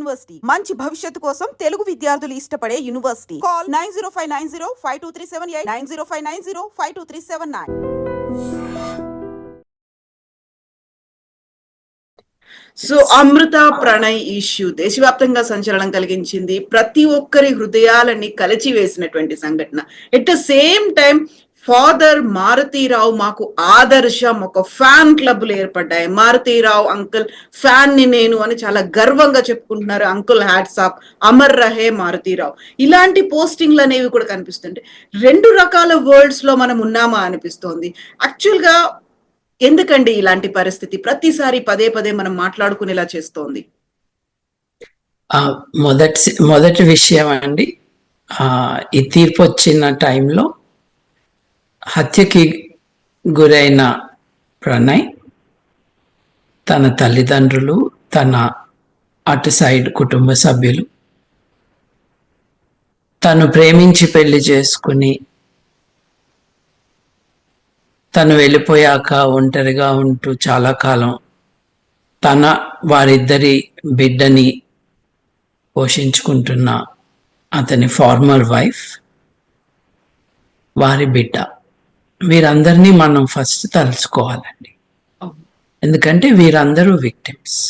University మంచి భవిష్యత్తు కోసం తెలుగు విద్యార్థులు ఇష్టపడే university. Call 9059052378 9059052379. So Amrutha Pranay issue దేశవ్యాప్తంగా సంచలనం కలిగించింది. ప్రతి ఒక్కరి హృదయాలని కలిచివేసినటువంటి సంఘటన. At the same time father Maruthi Rao మాకు ఆదర్శం, ఒక ఫ్యాన్ క్లబ్లు ఏర్పడ్డాయి. మారుతీరావు అంకుల్ ఫ్యాన్ ని నేను అని చాలా గర్వంగా చెప్పుకుంటున్నారు. అంకుల్ హ్యాట్స్ ఆఫ్, అమర్ రహే మారుతీరావు. ఇలాంటి పోస్టింగ్లు అనేవి కూడా కనిపిస్తుంటాయి. రెండు రకాల వరల్డ్స్ లో మనం ఉన్నామా అనిపిస్తోంది. యాక్చువల్ గా ఎందుకండి ఇలాంటి పరిస్థితి ప్రతిసారి పదే పదే మనం మాట్లాడుకునేలా చేస్తోంది? మొదటి విషయం అండి, ఈ తీర్పు వచ్చిన టైంలో హత్యకి గురైన ప్రణయ్, తన తల్లిదండ్రులు, తన అటు సైడ్ కుటుంబ సభ్యులు, తను ప్రేమించి పెళ్లి చేసుకుని తను వెళ్ళిపోయాక ఒంటరిగా ఉంటూ చాలా కాలం వారిద్దరి బిడ్డని పోషించుకుంటున్న అతని ఫార్మర్ వైఫ్, వారి బిడ్డ, వీరందరినీ మనం ఫస్ట్ తలుచుకోవాలండి. ఎందుకంటే వీరందరూ విక్టిమ్స్.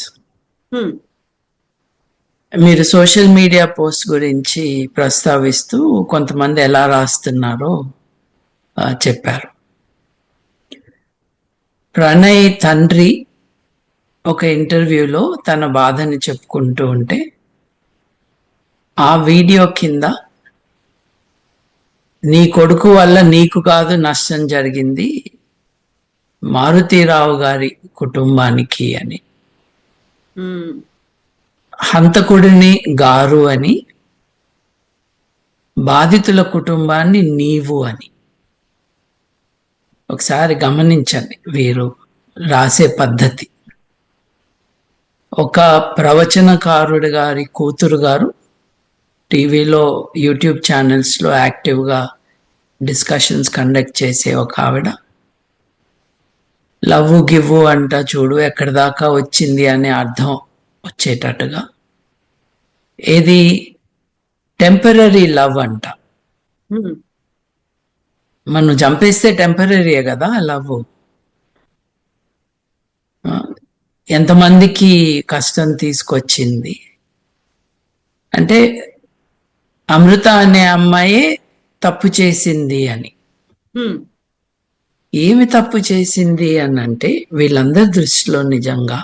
మీరు సోషల్ మీడియా పోస్ట్ గురించి ప్రస్తావిస్తూ కొంతమంది ఎలా రాస్తున్నారో చెప్పారు. ప్రణయ్ తండ్రి ఒక ఇంటర్వ్యూలో తన బాధని చెప్పుకుంటూ ఉంటే ఆ వీడియో కింద నీ కొడుకు వల్ల నీకు కాదు నష్టం జరిగింది, మారుతీరావు గారి కుటుంబానికి అని, హంతకుడిని గారు అని, బాధితుల కుటుంబాన్ని నీవు అని. ఒకసారి గమనించండి వీరు రాసే పద్ధతి. ఒక ప్రవచనకారుడి గారి కూతురు గారు టీవీలో, యూట్యూబ్ ఛానల్స్లో యాక్టివ్గా డిస్కషన్స్ కండక్ట్ చేసే ఒక ఆవిడ, లవ్ గివ్వు అంట చూడు ఎక్కడి దాకా వచ్చింది అనే అర్థం వచ్చేటట్టుగా, ఏది టెంపరరీ లవ్ అంట, మనం చంపేస్తే టెంపరీయే కదా లవ్, ఎంతమందికి కష్టం తీసుకొచ్చింది అంటే అమృత అనే అమ్మాయే తప్పు చేసింది అని. ఏమి తప్పు చేసింది అని అంటే వీళ్ళందరి దృష్టిలో నిజంగా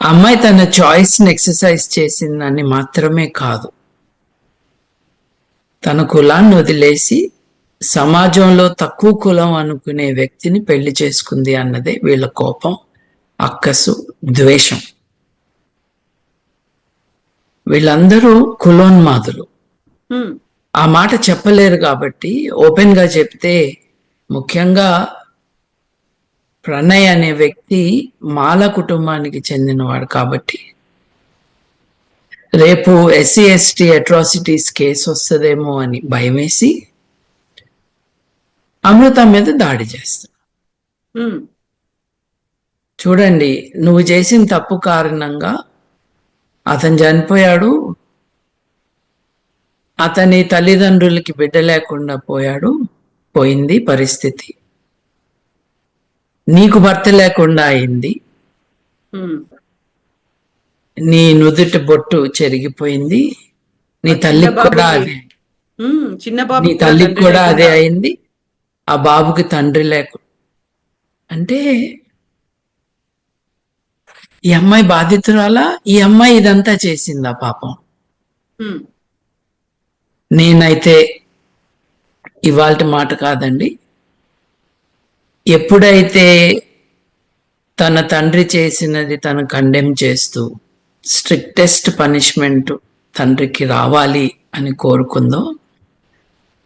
అమ్మాయి తన చాయిస్ని ఎక్సర్సైజ్ చేసిందని మాత్రమే కాదు, తన కులాన్ని వదిలేసి సమాజంలో తక్కువ కులం అనుకునే వ్యక్తిని పెళ్లి చేసుకుంది అన్నదే వీళ్ళ కోపం, అక్కసు, ద్వేషం. వీళ్ళందరూ కులోన్మాదులు. ఆ మాట చెప్పలేరు కాబట్టి ఓపెన్ గా చెప్తే, ముఖ్యంగా ప్రణయ్ అనే వ్యక్తి మాల కుటుంబానికి చెందినవాడు కాబట్టి రేపు ఎస్సీ ఎస్టీ అట్రాసిటీస్ కేసు వస్తుందేమో అని భయమేసి అమృత మీద దాడి చేస్తా. చూడండి, నువ్వు చేసిన తప్పు కారణంగా అతను చనిపోయాడు, అతని తల్లిదండ్రులకి బిడ్డ లేకుండా పోయింది పరిస్థితి, నీకు భర్త లేకుండా అయింది, నీ నుదుటి బొట్టు చెరిగిపోయింది, నీ తల్లికి కూడా అదే, నీ తల్లికి కూడా అదే అయింది, ఆ బాబుకి తండ్రి లేకుండా. అంటే ఈ అమ్మాయి బాధితురాలా? ఈ అమ్మాయి ఇదంతా చేసిందా పాపం? నేనైతే ఇవాల్టి మాట కాదండి, ఎప్పుడైతే తన తండ్రి చేసినది తను కండెమ్ చేస్తూ స్ట్రిక్టెస్ట్ పనిష్మెంట్ తండ్రికి రావాలి అని కోరుకుందో,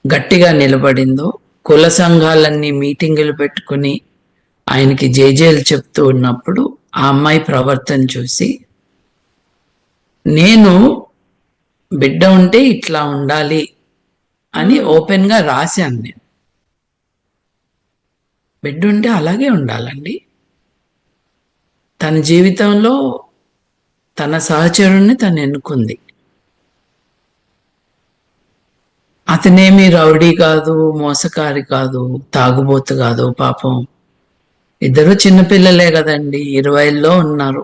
గట్టిగా నిలబడిందో, కుల సంఘాలన్నీ మీటింగులు పెట్టుకుని ఆయనకి జేజేలు చెప్తూ ఉన్నప్పుడు ఆ అమ్మాయి ప్రవర్తన చూసి, నేను బిడ్డ ఉంటే ఇట్లా ఉండాలి అని ఓపెన్ గా రాశాను. నేను బిడ్డ ఉంటే అలాగే ఉండాలండి. తన జీవితంలో తన సహచరుణ్ణి తను ఎన్నుకుంది. అతనేమి రౌడీ కాదు, మోసకారి కాదు, తాగుబోతు కాదు. పాపం ఇద్దరు చిన్నపిల్లలే కదండి, 20లో ఉన్నారు.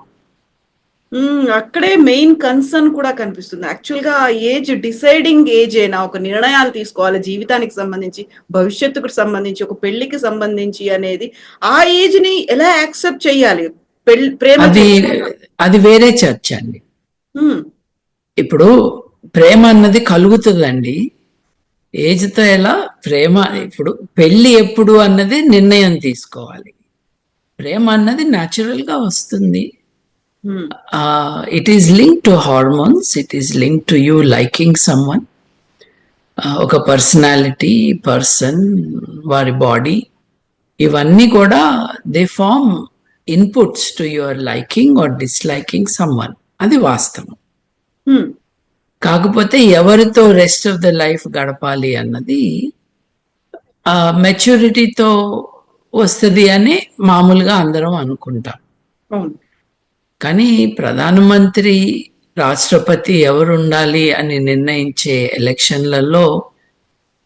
అక్కడే మెయిన్ కన్సర్న్ కూడా కనిపిస్తుంది. యాక్చువల్ గా ఏజ్ డిసైడింగ్ ఏజ్ అయినా, ఒక నిర్ణయాలు తీసుకోవాలి జీవితానికి సంబంధించి, భవిష్యత్తుకు సంబంధించి, ఒక పెళ్లికి సంబంధించి అనేది, ఆ ఏజ్ ని ఎలా యాక్సెప్ట్ చేయాలి? ప్రేమ అది వేరే చర్చ అండి. ఇప్పుడు ప్రేమ అన్నది కలుగుతుందండి ఏజ్తో. ఎలా ప్రేమ, ఇప్పుడు పెళ్లి ఎప్పుడు అన్నది నిర్ణయం తీసుకోవాలి. ప్రేమ అన్నది న్యాచురల్ గా వస్తుంది. It is link to hormones, it is link to you liking someone. ఒక పర్సనాలిటీ, పర్సన్, వారి బాడీ, ఇవన్నీ కూడా they form inputs to your liking or disliking someone. అది వాస్తవం. కాకపోతే ఎవరితో రెస్ట్ ఆఫ్ ద లైఫ్ గడపాలి అన్నది మెచ్యూరిటీతో వస్తుంది అని మామూలుగా అందరం అనుకుంటాం. కానీ ప్రధానమంత్రి, రాష్ట్రపతి ఎవరు ఉండాలి అని నిర్ణయించే ఎలక్షన్లలో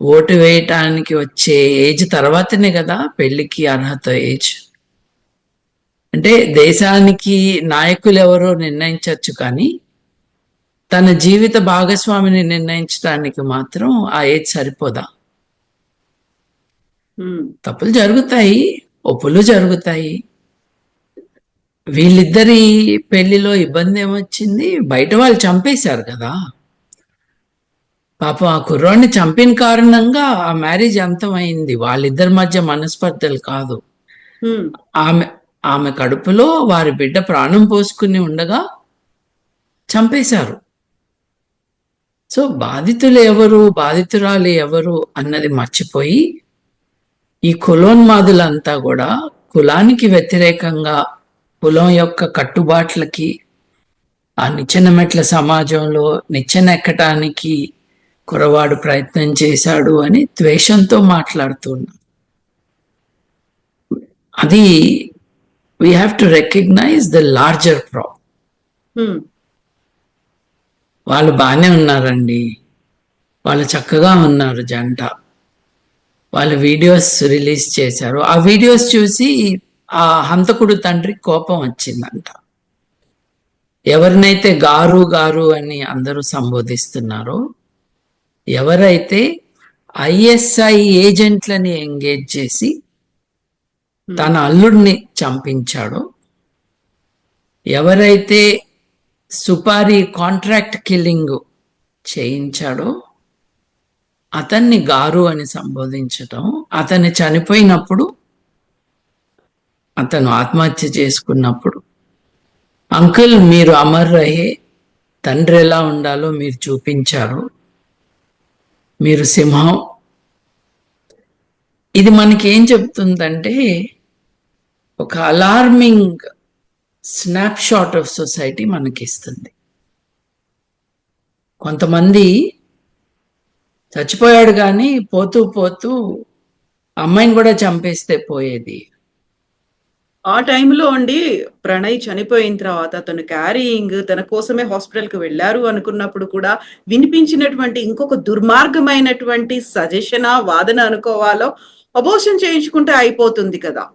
ఓటు వేయటానికి వచ్చే ఏజ్ తర్వాతనే కదా పెళ్లికి అర్హత ఏజ్. అంటే దేశానికి నాయకులు ఎవరో నిర్ణయించవచ్చు, కానీ తన జీవిత భాగస్వామిని నిర్ణయించడానికి మాత్రం ఆ ఏజ్ సరిపోదా? తప్పులు జరుగుతాయి, ఒప్పులు జరుగుతాయి. వీళ్ళిద్దరి పెళ్లిలో ఇబ్బంది ఏమొచ్చింది? బయట వాళ్ళు చంపేశారు కదా పాపం. ఆ కుర్రాడిని చంపిన కారణంగా ఆ మ్యారేజ్ అంతమైంది. వాళ్ళిద్దరి మధ్య మనస్పర్ధలు కాదు. ఆమె కడుపులో వారి బిడ్డ ప్రాణం పోసుకుని ఉండగా చంపేశారు. సో బాధితులు ఎవరు, బాధితురాలు ఎవరు అన్నది మర్చిపోయి ఈ కులోన్మాదులంతా కూడా కులానికి వ్యతిరేకంగా, కులం యొక్క కట్టుబాట్లకి, ఆ నిచ్చెన మెట్ల సమాజంలో నిచ్చెనెక్కటానికి కురవాడు ప్రయత్నం చేశాడు అని ద్వేషంతో మాట్లాడుతున్నారు. అది we have to recognize the larger problem. వాళ్ళు బాగానే ఉన్నారండి, వాళ్ళు చక్కగా ఉన్నారు జంట. వాళ్ళు వీడియోస్ రిలీజ్ చేశారు. ఆ వీడియోస్ చూసి ఆ హంతకుడు తండ్రి కోపం వచ్చిందంట. ఎవరినైతే గారు గారు అని అందరూ సంబోధిస్తున్నారో, ఎవరైతే ఐఎస్ఐ ఏజెంట్లని ఎంగేజ్ చేసి తన అల్లుడిని చంపించాడో, ఎవరైతే సుపారీ కాంట్రాక్ట్ కిల్లింగ్ చేయించాడో అతన్ని గారు అని సంబోధించటం, అతన్ని చనిపోయినప్పుడు, అతను ఆత్మహత్య చేసుకున్నప్పుడు, అంకుల్ మీరు అమర్ రహే, తండ్రి ఎలా ఉండాలో మీరు చూపించారు, మీరు సింహం. ఇది మనకి ఏం చెప్తుందంటే, ఒక alarming snapshot of society మనకిస్తుంది. కొంతమంది చచ్చిపోయాడు కానీ పోతూ పోతూ అమ్మాయిని కూడా చంపేస్తే పోయేది. ఆ టైంలో అండి ప్రణయ్ చనిపోయిన తర్వాత తను క్యారీయింగ్, తన కోసమే హాస్పిటల్కి వెళ్ళారు అనుకున్నప్పుడు కూడా వినిపించినటువంటి ఇంకొక దుర్మార్గమైనటువంటి సజెషనా, వాదన అనుకోవాలో, అబోర్షన్ చేయించుకుంటే అయిపోతుంది కదా.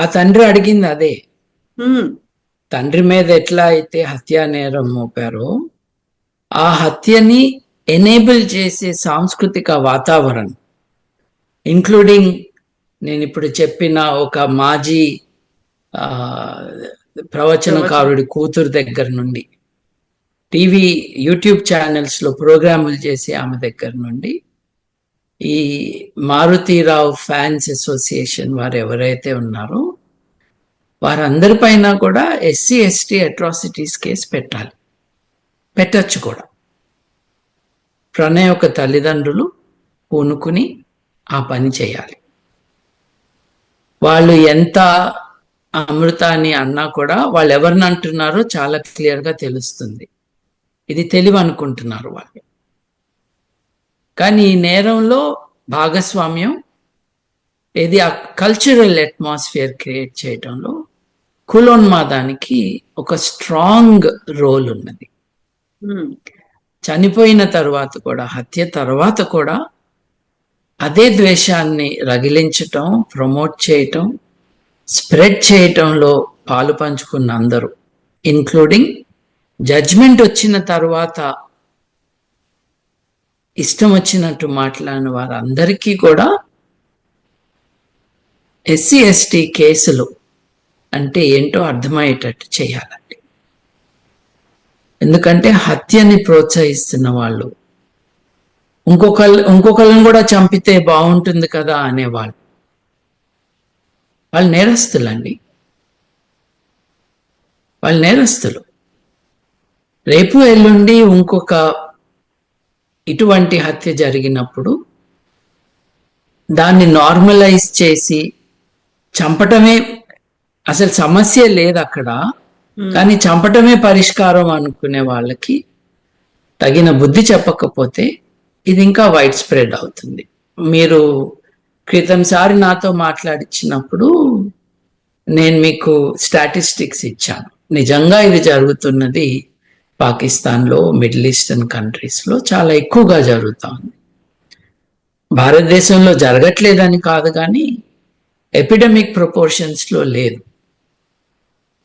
ఆ తండ్రి అడిగింది అదే. తండ్రి మీద ఎట్లా అయితే హత్యా నేరం మోపారో, ఆ హత్యని ఎనేబుల్ చేసే సాంస్కృతిక వాతావరణం, ఇంక్లూడింగ్ నేను ఇప్పుడు చెప్పిన ఒక మాజీ ప్రవచనకారుడి కూతురు దగ్గర నుండి, టీవీ యూట్యూబ్ ఛానల్స్లో ప్రోగ్రాములు చేసే ఆమె దగ్గర నుండి, ఈ మారుతీరావు ఫ్యాన్స్ అసోసియేషన్ వారు ఎవరైతే ఉన్నారో వారందరిపైన కూడా ఎస్సీ ఎస్టీ అట్రాసిటీస్ కేసు పెట్టాలి, పెట్టచ్చు కూడా. ప్రణయ్ యొక్క తల్లిదండ్రులు పూనుకుని ఆ పని చేయాలి. వాళ్ళు ఎంత అమృత అని అన్నా కూడా వాళ్ళు ఎవరిని అంటున్నారో చాలా క్లియర్గా తెలుస్తుంది. ఇది తెలివి అనుకుంటున్నారు వాళ్ళు. కానీ ఈ నేరంలో భాగస్వామ్యం ఏది, ఆ కల్చరల్ అట్మాస్ఫియర్ క్రియేట్ చేయడంలో కులోన్మాదానికి ఒక స్ట్రాంగ్ రోల్ ఉన్నది. చనిపోయిన తర్వాత కూడా, హత్య తర్వాత కూడా అదే ద్వేషాన్ని రగిలించటం, ప్రమోట్ చేయటం, స్ప్రెడ్ చేయటంలో పాలు పంచుకున్న అందరూ, ఇన్క్లూడింగ్ జడ్జ్మెంట్ వచ్చిన తర్వాత ఇష్టం వచ్చినట్టు మాట్లాడిన వారందరికీ కూడా ఎస్సీ ఎస్టీ కేసులు అంటే ఏంటో అర్థమయ్యేటట్టు చేయాలండి. ఎందుకంటే హత్యని ప్రోత్సహిస్తున్న వాళ్ళు ఇంకొకళ్ళని కూడా చంపితే బాగుంటుంది కదా అనేవాళ్ళు, వాళ్ళు నేరస్తులండి. వాళ్ళు నేరస్తులు. రేపు ఎల్లుండి ఇంకొక ఇటువంటి హత్య జరిగినప్పుడు దాన్ని నార్మలైజ్ చేసి చంపటమే అసలు సమస్య లేదు అక్కడ, కానీ చంపటమే పరిష్కారం అనుకునే వాళ్ళకి తగిన బుద్ధి చెప్పకపోతే ఇది ఇంకా వైడ్ స్ప్రెడ్ అవుతుంది. మీరు క్రితంసారి నాతో మాట్లాడించినప్పుడు నేను మీకు స్టాటిస్టిక్స్ ఇచ్చాను. నిజంగా ఇది జరుగుతున్నది పాకిస్తాన్లో, మిడిల్ ఈస్టర్న్ కంట్రీస్లో చాలా ఎక్కువగా జరుగుతూ ఉంది. భారతదేశంలో జరగట్లేదని కాదు, కానీ ఎపిడమిక్ ప్రపోర్షన్స్లో లేదు.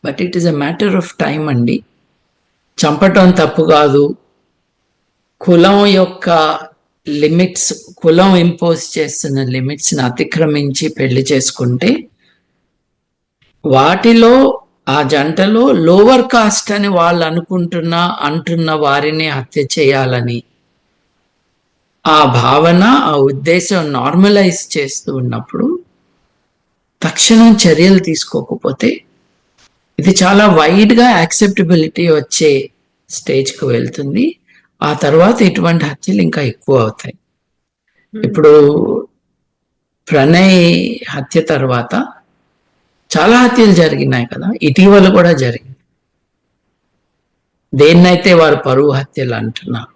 But it is a matter of time అండి. చంపటం తప్పు కాదు. కులం యొక్క లిమిట్స్, కులం ఇంపోజ్ చేస్తున్న లిమిట్స్ని అతిక్రమించి పెళ్లి చేసుకుంటే వాటిలో ఆ జంటలో లోవర్ కాస్ట్ అని వాళ్ళు అంటున్న వారిని హత్య చేయాలని ఆ భావన, ఆ ఉద్దేశం నార్మలైజ్ చేస్తూ ఉన్నప్పుడు తక్షణం చర్యలు తీసుకోకపోతే ఇది చాలా వైడ్గా యాక్సెప్టబిలిటీ వచ్చే స్టేజ్కి వెళ్తుంది. ఆ తర్వాత ఇటువంటి హత్యలు ఇంకా ఎక్కువ అవుతాయి. ఇప్పుడు ప్రణయ్ హత్య తర్వాత చాలా హత్యలు జరిగినాయి కదా, ఇటీవల కూడా జరిగింది. దేన్నైతే వారు పరువు హత్యలు అంటున్నారు,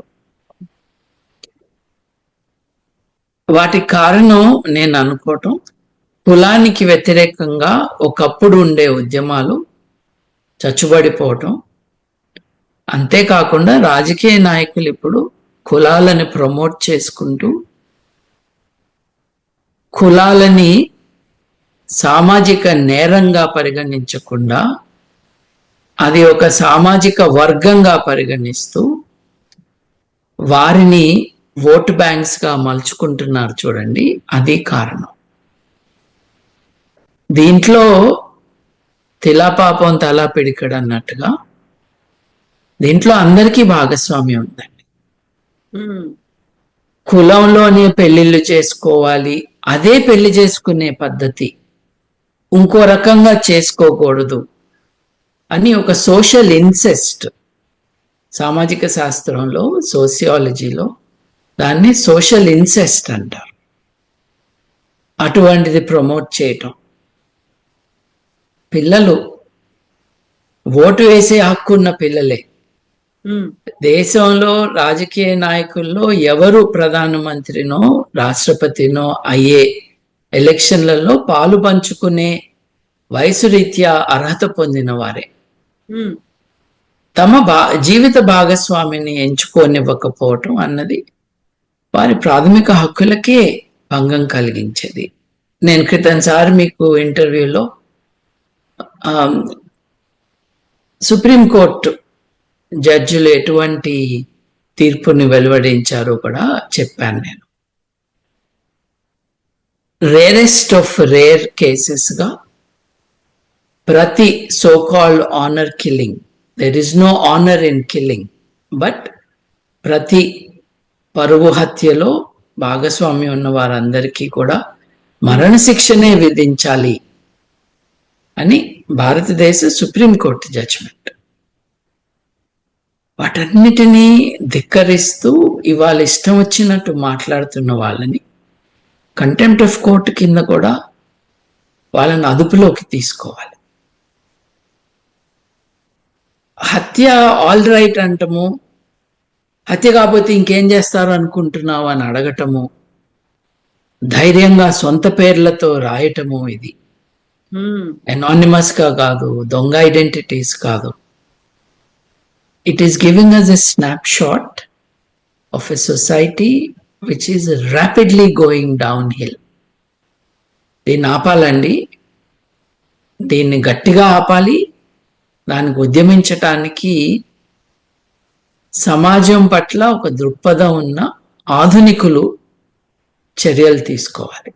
వాటికి కారణం నేను అనుకోవటం కులానికి వ్యతిరేకంగా ఒకప్పుడు ఉండే ఉద్యమాలు చచ్చుబడిపోవటం. అంతేకాకుండా రాజకీయ నాయకులు ఇప్పుడు కులాలని ప్రమోట్ చేసుకుంటూ కులాలని సామాజిక నేరంగా పరిగణించకుండా అది ఒక సామాజిక వర్గంగా పరిగణిస్తూ వారిని ఓటు బ్యాంక్స్ గా మలుచుకుంటున్నారు చూడండి, అది కారణం. దీంట్లో తిలా పాపం తలా పిడికడు అన్నట్టుగా దీంట్లో అందరికీ భాగస్వామ్యం ఉందండి. కులంలోనే పెళ్లిళ్ళు చేసుకోవాలి, అదే పెళ్లి చేసుకునే పద్ధతి ఇంకో రకంగా చేసుకోకూడదు అని ఒక సోషల్ ఇన్సెస్ట్, సామాజిక శాస్త్రంలో, సోషియాలజీలో దాన్ని సోషల్ ఇన్సెస్ట్ అంటారు. అటువంటిది ప్రమోట్ చేయటం, పిల్లలు ఓటు వేసే హక్కు ఉన్న పిల్లలే. దేశంలో రాజకీయ నాయకుల్లో ఎవరు ప్రధానమంత్రినో రాష్ట్రపతినో అయ్యే ఎలక్షన్లలో పాలు పంచుకునే వయసు రీత్యా అర్హత పొందిన వారే. తమ జీవిత భాగస్వామిని ఎంచుకోనివ్వకపోవటం అన్నది వారి ప్రాథమిక హక్కులకే భంగం కలిగించేది. నేను క్రితంసారి మీకు ఇంటర్వ్యూలో సుప్రీంకోర్టు జడ్జిలు ఎటువంటి తీర్పుని వెలువడించారో కూడా చెప్పాను నేను. రేరెస్ట్ ఆఫ్ రేర్ కేసెస్గా ప్రతి so called honour killing, there is no honour in killing, but ప్రతి పరువు హత్యలో భాగస్వామ్యం ఉన్న వారందరికీ కూడా మరణశిక్షనే విధించాలి అని భారతదేశ సుప్రీంకోర్టు జడ్జిమెంట్. వాటన్నిటినీ ధిక్కరిస్తూ ఇవాళ ఇష్టం వచ్చినట్టు మాట్లాడుతున్న వాళ్ళని కంటెంప్ట్ ఆఫ్ కోర్టు కింద కూడా వాళ్ళని అదుపులోకి తీసుకోవాలి. హత్య ఆల్ రైట్ అంటము, హత్య కాకపోతే ఇంకేం చేస్తారు అనుకుంటున్నావు అని అడగటము, ధైర్యంగా సొంత పేర్లతో రాయటము, ఇది అనానిమస్ గా కాదు, దొంగ ఐడెంటిటీస్ కాదు. It is giving us a snapshot of a society which is rapidly going downhill. దీన్ని ఆపాలండి, దీన్ని గట్టిగా ఆపాలి. దానికి ఉద్యమించటానికి సమాజం పట్ల ఒక దృక్పథం ఉన్న ఆధునికులు చర్యలు తీసుకోవాలి.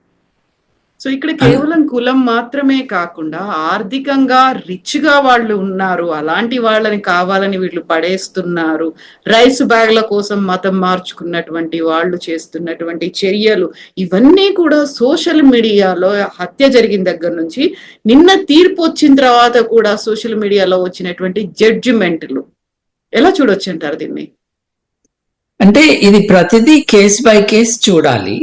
సో ఇక్కడ కేవలం కులం మాత్రమే కాకుండా ఆర్థికంగా రిచ్ గా వాళ్ళు ఉన్నారు, అలాంటి వాళ్ళని కావాలని వీళ్ళు పడేస్తున్నారు. రైస్ బ్యాగ్ల కోసం మతం మార్చుకున్నటువంటి వాళ్ళు చేస్తున్నటువంటి చర్యలు ఇవన్నీ కూడా సోషల్ మీడియాలో హత్య జరిగిన దగ్గర నుంచి నిన్న తీర్పు వచ్చిన తర్వాత కూడా సోషల్ మీడియాలో వచ్చినటువంటి జడ్జిమెంట్లు ఎలా చూడొచ్చు అంటారు దీన్ని? అంటే ఇది ప్రతిదీ కేస్ బై కేస్ చూడాలి.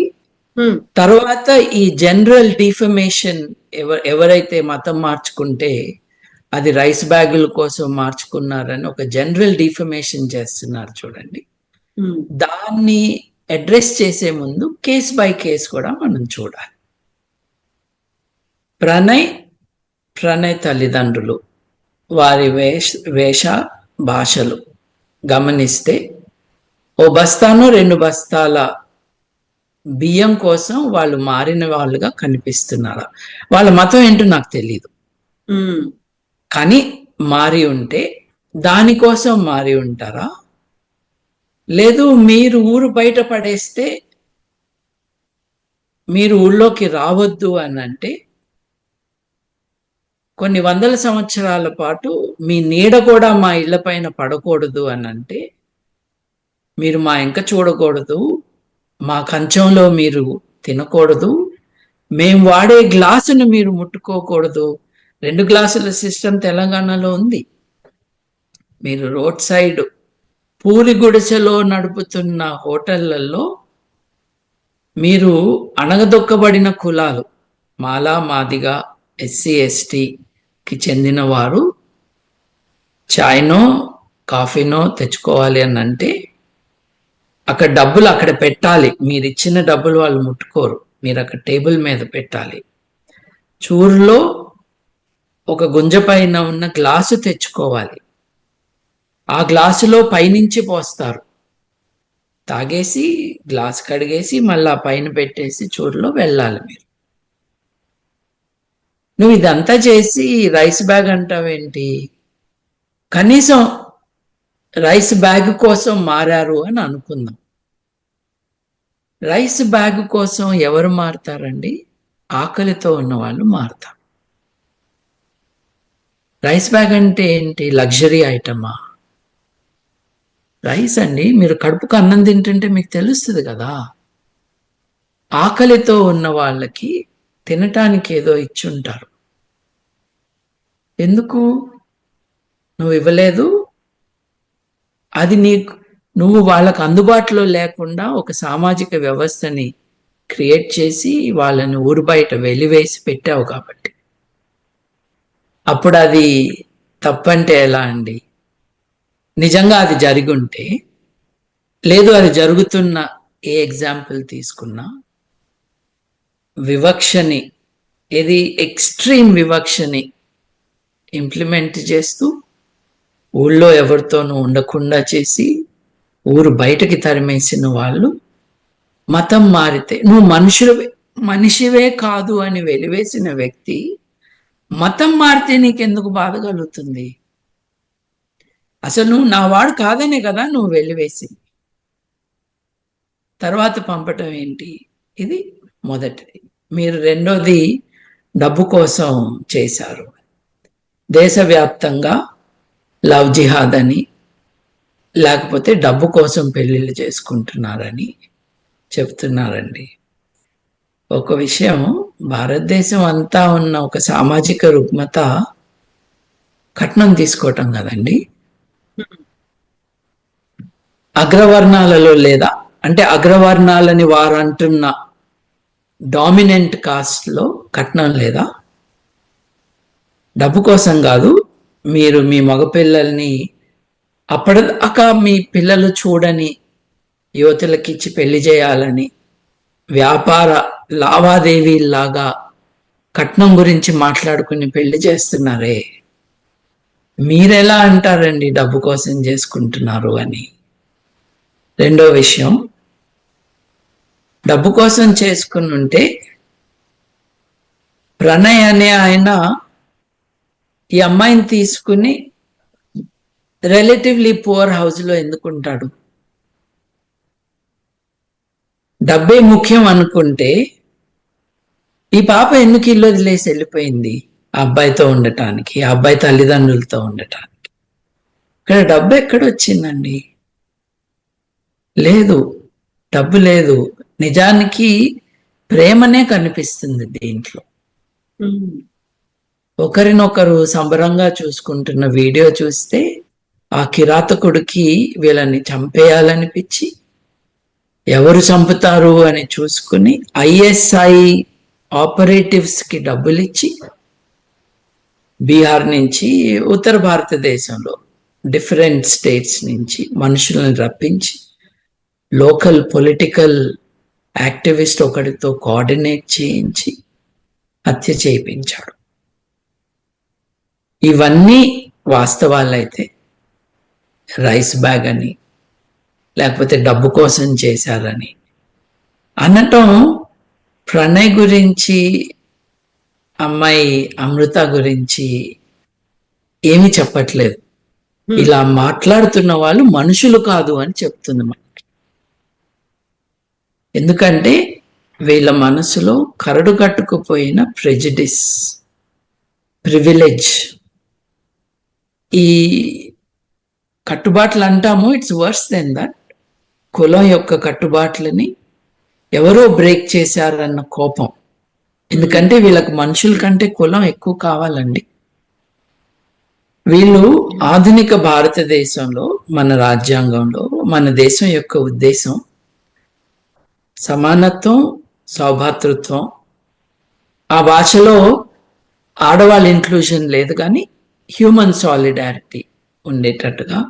తర్వాత ఈ జనరల్ డిఫమేషన్, ఎవరైతే మతం మార్చుకుంటే అది రైస్ బ్యాగుల కోసం మార్చుకున్నారని ఒక జనరల్ డిఫమేషన్ చేస్తున్నారు చూడండి, దాన్ని అడ్రస్ చేసే ముందు కేస్ బై కేస్ కూడా మనం చూడాలి. ప్రణయ్ తల్లిదండ్రులు వారి వేష భాషలు గమనిస్తే ఓ బస్తాను 2 బస్తాల బియ్యం కోసం వాళ్ళు మారిన వాళ్ళుగా కనిపిస్తున్నారా? వాళ్ళ మతం ఏంటో నాకు తెలీదు, కానీ మారి ఉంటే దానికోసం మారి ఉంటారా? లేదు మీరు ఊరు బయట పడేస్తే మీరు ఊళ్ళోకి రావద్దు అని అంటే కొన్ని వందల సంవత్సరాల పాటు మీ నీడ కూడా మా ఇళ్ల పైన పడకూడదు అని అంటే మీరు మా ఇంక చూడకూడదు, మా కంచంలో మీరు తినకూడదు, మేము వాడే గ్లాసును మీరు ముట్టుకోకూడదు. 2 గ్లాసుల సిస్టమ్ తెలంగాణలో ఉంది. మీరు రోడ్ సైడ్ పూరి గుడిసెలో నడుపుతున్న హోటళ్లలో మీరు అణగదొక్కబడిన కులాలు, మాలా మాదిగా ఎస్సీ ఎస్టీకి చెందిన వారు చాయ్నో కాఫీనో తెచ్చుకోవాలి అని అంటే అక్కడ డబ్బులు అక్కడ పెట్టాలి. మీరు ఇచ్చిన డబ్బులు వాళ్ళు ముట్టుకోరు, మీరు అక్కడ టేబుల్ మీద పెట్టాలి. చూరులో ఒక గుంజ పైన ఉన్న గ్లాసు తెచ్చుకోవాలి, ఆ గ్లాసులో పైనుంచి పోస్తారు, తాగేసి గ్లాస్ కడిగేసి మళ్ళా పైన పెట్టేసి చూరులో వెళ్ళాలి. నువ్వు ఇదంతా చేసి రైస్ బ్యాగ్ అంటావేంటి? కనీసం రైస్ బ్యాగ్ కోసం మారారు అని అనుకుందాం. రైస్ బ్యాగ్ కోసం ఎవరు మారుతారండి? ఆకలితో ఉన్న వాళ్ళు మారుతారు. రైస్ బ్యాగ్ అంటే ఏంటి? లగ్జరీ ఐటమా? రైస్ అండి, మీరు కడుపుకు అన్నం తింటుంటే మీకు తెలుస్తుంది కదా. ఆకలితో ఉన్న వాళ్ళకి తినటానికి ఏదో ఇచ్చుంటారు. ఎందుకు నువ్వు ఇవ్వలేదు? అది నువ్వు వాళ్ళకు అందుబాటులో లేకుండా ఒక సామాజిక వ్యవస్థని క్రియేట్ చేసి వాళ్ళని ఊరు బయట వెలివేసి పెట్టావు కాబట్టి. అప్పుడు అది తప్పంటే ఎలా అండి? నిజంగా అది జరిగి ఉంటే, లేదు అది జరుగుతున్న ఏ ఎగ్జాంపుల్ తీసుకున్నా వివక్షని, ఇది ఎక్స్ట్రీమ్ వివక్షని ఇంప్లిమెంట్ చేస్తూ ఊళ్ళో ఎవరితోనూ ఉండకుండా చేసి ఊరు బయటకి తరిమేసిన వాళ్ళు మతం మారితే, నువ్వు మనిషివే కాదు అని వెలివేసిన వ్యక్తి మతం మారితే నీకెందుకు బాధ కలుగుతుంది? అసలు నువ్వు నా వాడు కాదనే కదా నువ్వు వెలివేసింది. తర్వాత పంపటం ఏంటి? ఇది మొదటిది. మీరు రెండోది డబ్బు కోసం చేశారు. దేశవ్యాప్తంగా లవ్ జిహాద్ అని, లేకపోతే డబ్బు కోసం పెళ్లిళ్ళు చేసుకుంటున్నారని చెప్తున్నారండి. ఒక విషయం, భారతదేశం అంతా ఉన్న ఒక సామాజిక రుగ్మత కట్నం తీసుకోవటం కదండి. అగ్రవర్ణాలలో లేదా అంటే అగ్రవర్ణాలని వారు అంటున్న డామినెంట్ కాస్ట్ లో కట్నం లేదా? డబ్బు కోసం కాదు, మీరు మీ మగపిల్లల్ని అప్పటిదాకా మీ పిల్లలు చూడని యువతులకిచ్చి పెళ్లి చేయాలని వ్యాపార లావాదేవీలాగా కట్నం గురించి మాట్లాడుకుని పెళ్లి చేస్తున్నారే, మీరెలా అంటారండి డబ్బు కోసం చేసుకుంటున్నారు అని. రెండో విషయం, డబ్బు కోసం చేసుకుని ఉంటే ప్రణయ్ అనే ఆయన ఈ అమ్మాయిని తీసుకుని రిలేటివ్లీ పువర్ హౌస్లో ఎందుకుంటాడు? డబ్బే ముఖ్యం అనుకుంటే ఈ పాప ఎందుకు ఇల్లు వదిలేసి వెళ్ళిపోయింది? ఆ అబ్బాయితో ఉండటానికి, ఆ అబ్బాయి తల్లిదండ్రులతో ఉండటానికి. ఇక్కడ డబ్బు ఎక్కడొచ్చిందండి? లేదు, డబ్బు లేదు. నిజానికి ప్రేమనే కనిపిస్తుంది దీంట్లో. ఒకరినొకరు సంబరంగా చూసుకుంటున్న వీడియో చూస్తే ఆ కిరాతకుడికి వీళ్ళని చంపేయాలనిపించి ఎవరు చంపుతారు అని చూసుకుని ఐఎస్ఐ ఆపరేటివ్స్ కి డబ్బులు ఇచ్చి బీహార్ నుంచి ఉత్తర భారతదేశంలో డిఫరెంట్ స్టేట్స్ నుంచి మనుషులను రప్పించి లోకల్ పొలిటికల్ యాక్టివిస్ట్ ఒకరితో కోఆర్డినేట్ చేయించి హత్య చేయించాడు. ఇవన్నీ వాస్తవాలైతే రైస్ బ్యాగ్ అని లేకపోతే డబ్బు కోసం చేశారని అనటం ప్రణయ్ గురించి, అమ్మాయి అమృత గురించి ఏమి చెప్పట్లేదు. ఇలా మాట్లాడుతున్న వాళ్ళు మనుషులు కాదు అని చెప్తుంది మనకి. ఎందుకంటే వీళ్ళ మనసులో కరడు కట్టుకుపోయిన ప్రెజుడిస్, ప్రివిలేజ్, ఈ కట్టుబాట్లు అంటాము. It's worse than that. కులం యొక్క కట్టుబాట్లని ఎవరో బ్రేక్ చేశారన్న కోపం. ఎందుకంటే వీళ్ళకి మనుషుల కంటే కులం ఎక్కువ కావాలండి. వీళ్ళు ఆధునిక భారతదేశంలో, మన రాజ్యాంగంలో, మన దేశం యొక్క ఉద్దేశం సమానత్వం, సౌభాతృత్వం. ఆ భాషలో ఆడవాళ్ళ ఇంక్లూజన్ లేదు, కానీ హ్యూమన్ సాలిడారిటీ ఉండేటట్టుగా,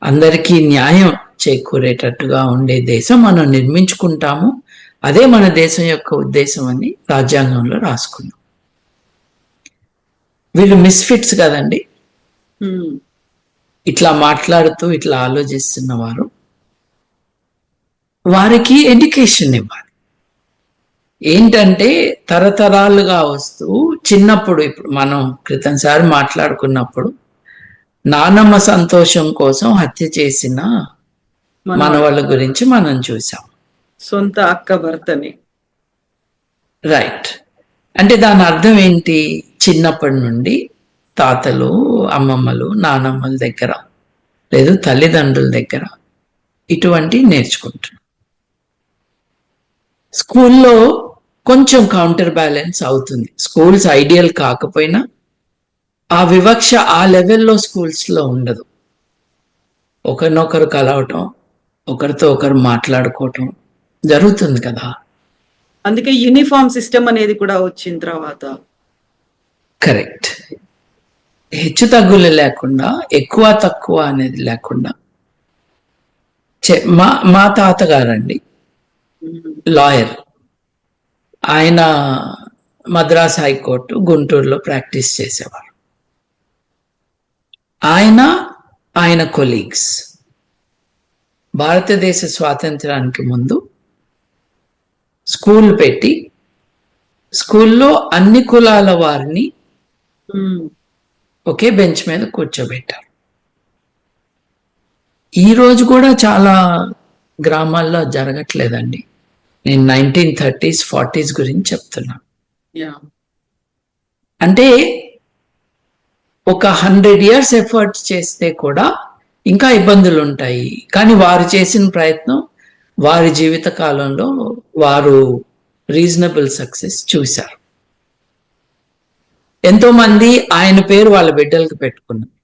అందరికీ న్యాయం చేకూరేటట్టుగా ఉండే దేశం మనం నిర్మించుకుంటాము. అదే మన దేశం యొక్క ఉద్దేశం అని రాజ్యాంగంలో రాసుకున్నాం. వీళ్ళు మిస్ఫిట్స్ కదండి. ఇట్లా మాట్లాడుతూ ఇట్లా ఆలోచిస్తున్న వారు, వారికి ఎడ్యుకేషన్ ఇవ్వాలి. ఏంటంటే తరతరాలుగా వస్తూ చిన్నప్పుడు, ఇప్పుడు మనం క్రితంసారి మాట్లాడుకున్నప్పుడు నానమ్మ సంతోషం కోసం హత్య చేసిన మనవాళ్ళ గురించి మనం చూసాం. సొంత అక్క భర్తని. రైట్. అంటే దాని అర్థం ఏంటి? చిన్నప్పటి నుండి తాతలు, అమ్మమ్మలు, నానమ్మల దగ్గర లేదు తల్లిదండ్రుల దగ్గర ఇటువంటి నేర్చుకుంటున్నాం. స్కూల్లో కొంచెం కౌంటర్ బ్యాలెన్స్ అవుతుంది. స్కూల్స్ ఐడియల్ కాకపోయినా ఆ వివక్ష ఆ లెవెల్లో స్కూల్స్లో ఉండదు. ఒకరినొకరు కలవటం, ఒకరితో ఒకరు మాట్లాడుకోవటం జరుగుతుంది కదా. అందుకే యూనిఫామ్ సిస్టమ్ అనేది కూడా వచ్చిన తర్వాత కరెక్ట్, హెచ్చు తగ్గులు లేకుండా, ఎక్కువ తక్కువ అనేది లేకుండా. మా తాతగారండి లాయర్, ఆయన మద్రాస్ హైకోర్టు గుంటూరులో ప్రాక్టీస్ చేసేవారు. ఆయన కొలీగ్స్ భారతదేశ స్వాతంత్రానికి ముందు స్కూల్ పెట్టి స్కూల్లో అన్ని కులాల వారిని ఒకే బెంచ్ మీద కూర్చోబెట్టారు. ఈ రోజు కూడా చాలా గ్రామాల్లో జరగట్లేదండి. నేను 1930s, 40s గురించి చెప్తున్నా. అంటే ఒక 100 years ఎఫర్ట్ చేస్తే కూడా ఇంకా ఇబ్బందులు ఉంటాయి. కానీ వారు చేసిన ప్రయత్నం, వారి జీవిత కాలంలో వారు రీజనబుల్ సక్సెస్ చూశారు. ఎంతో మంది ఆయన పేరు వాళ్ళ బిడ్డలకు పెట్టుకున్నారు.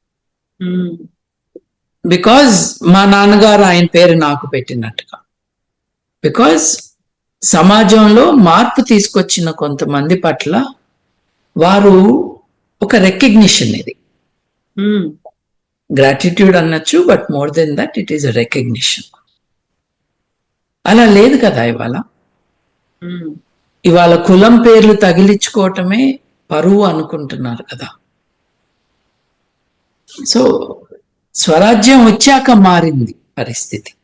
బికాజ్ మా నాన్నగారు ఆయన పేరు నాకు పెట్టినట్టుగా. బికాజ్ సమాజంలో మార్పు తీసుకొచ్చిన కొంతమంది పట్ల వారు ఒక రెకగ్నిషన్, ఇది గ్రాటిట్యూడ్ అనొచ్చు, but more than that it is a recognition. అలా లేదు కదా ఇవాళ. ఇవాళ కులం పేర్లు తగిలించుకోవటమే పరువు అనుకుంటున్నారు కదా. సో స్వరాజ్యం వచ్చాక మారింది పరిస్థితి.